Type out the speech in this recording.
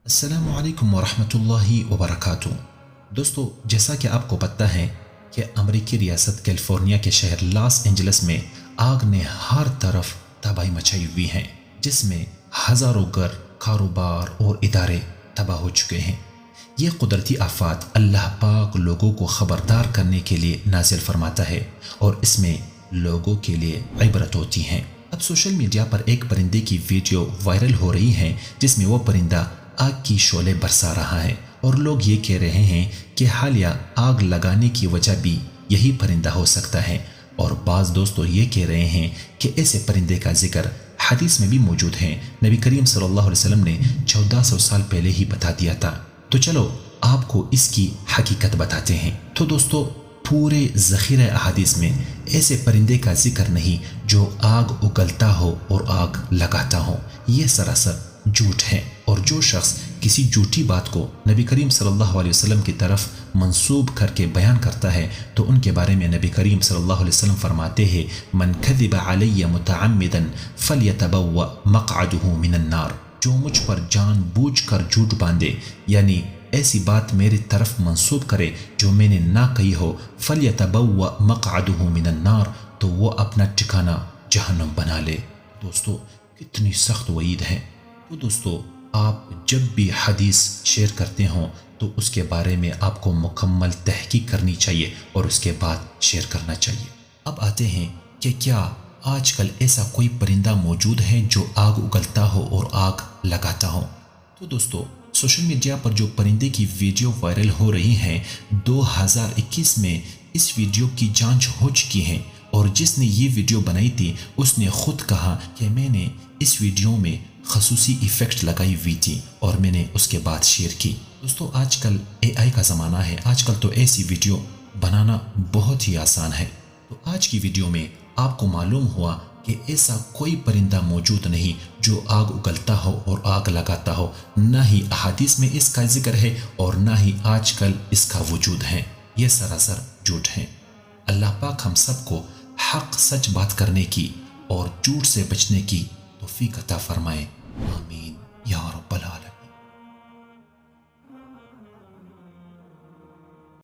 السلام علیکم ورحمۃ اللہ وبرکاتہ۔ دوستو، جیسا کہ آپ کو پتہ ہے کہ امریکی ریاست کیلیفورنیا کے شہر لاس اینجلس میں آگ نے ہر طرف تباہی مچائی ہوئی ہے، جس میں ہزاروں گھر، کاروبار اور ادارے تباہ ہو چکے ہیں۔ یہ قدرتی آفات اللہ پاک لوگوں کو خبردار کرنے کے لیے نازل فرماتا ہے اور اس میں لوگوں کے لیے عبرت ہوتی ہیں۔ اب سوشل میڈیا پر ایک پرندے کی ویڈیو وائرل ہو رہی ہے جس میں وہ پرندہ آگ کی شعلے برسا رہا ہے، اور لوگ یہ کہہ رہے ہیں کہ حالیہ آگ لگانے کی وجہ بھی یہی پرندہ ہو سکتا ہے، اور بعض دوستوں یہ کہہ رہے ہیں کہ ایسے پرندے کا ذکر حدیث میں بھی موجود ہے۔ نبی کریم صلی اللہ علیہ وسلم نے 1400 سال پہلے ہی بتا دیا تھا۔ تو چلو آپ کو اس کی حقیقت بتاتے ہیں۔ تو دوستو، پورے ذخیرہ احادیث میں ایسے پرندے کا ذکر نہیں جو آگ اگلتا ہو اور آگ لگاتا ہو۔ یہ سراسر جھوٹ ہے، اور جو شخص کسی جھوٹی بات کو نبی کریم صلی اللہ علیہ وسلم کی طرف منسوب کر کے بیان کرتا ہے تو ان کے بارے میں نبی کریم صلی اللہ علیہ وسلم فرماتے ہیں، من کذب علی متعمدا فلیتبوأ مقعدہ من النار۔ جو مجھ پر جان بوجھ کر جھوٹ باندھے، یعنی ایسی بات میری طرف منسوب کرے جو میں نے نہ کہی ہو، فلیتبوأ مقعدہ من النار، تو وہ اپنا ٹھکانہ جہنم بنا لے۔ دوستو، کتنی سخت وعید ہے۔ تو دوستو، آپ جب بھی حدیث شیئر کرتے ہوں تو اس کے بارے میں آپ کو مکمل تحقیق کرنی چاہیے اور اس کے بعد شیئر کرنا چاہیے۔ اب آتے ہیں کہ کیا آج کل ایسا کوئی پرندہ موجود ہے جو آگ اگلتا ہو اور آگ لگاتا ہو؟ تو دوستو، سوشل میڈیا پر جو پرندے کی ویڈیو وائرل ہو رہی ہے، 2021 میں اس ویڈیو کی جانچ ہو چکی ہے، اور جس نے یہ ویڈیو بنائی تھی اس نے خود کہا کہ میں نے اس ویڈیو میں خصوصی ایفیکٹ لگائی ہوئی تھی اور میں نے اس کے بعد شیئر کی۔ دوستو، آج کل AI کا زمانہ ہے، آج کل تو ایسی ویڈیو بنانا بہت ہی آسان ہے۔ تو آج کی ویڈیو میں آپ کو معلوم ہوا کہ ایسا کوئی پرندہ موجود نہیں جو آگ اگلتا ہو اور آگ لگاتا ہو، نہ ہی احادیث میں اس کا ذکر ہے اور نہ ہی آج کل اس کا وجود ہے۔ یہ سراسر جھوٹ ہے۔ اللہ پاک ہم سب کو حق سچ بات کرنے کی اور جھوٹ سے بچنے کی توفیق عطا فرمائے۔ آمین۔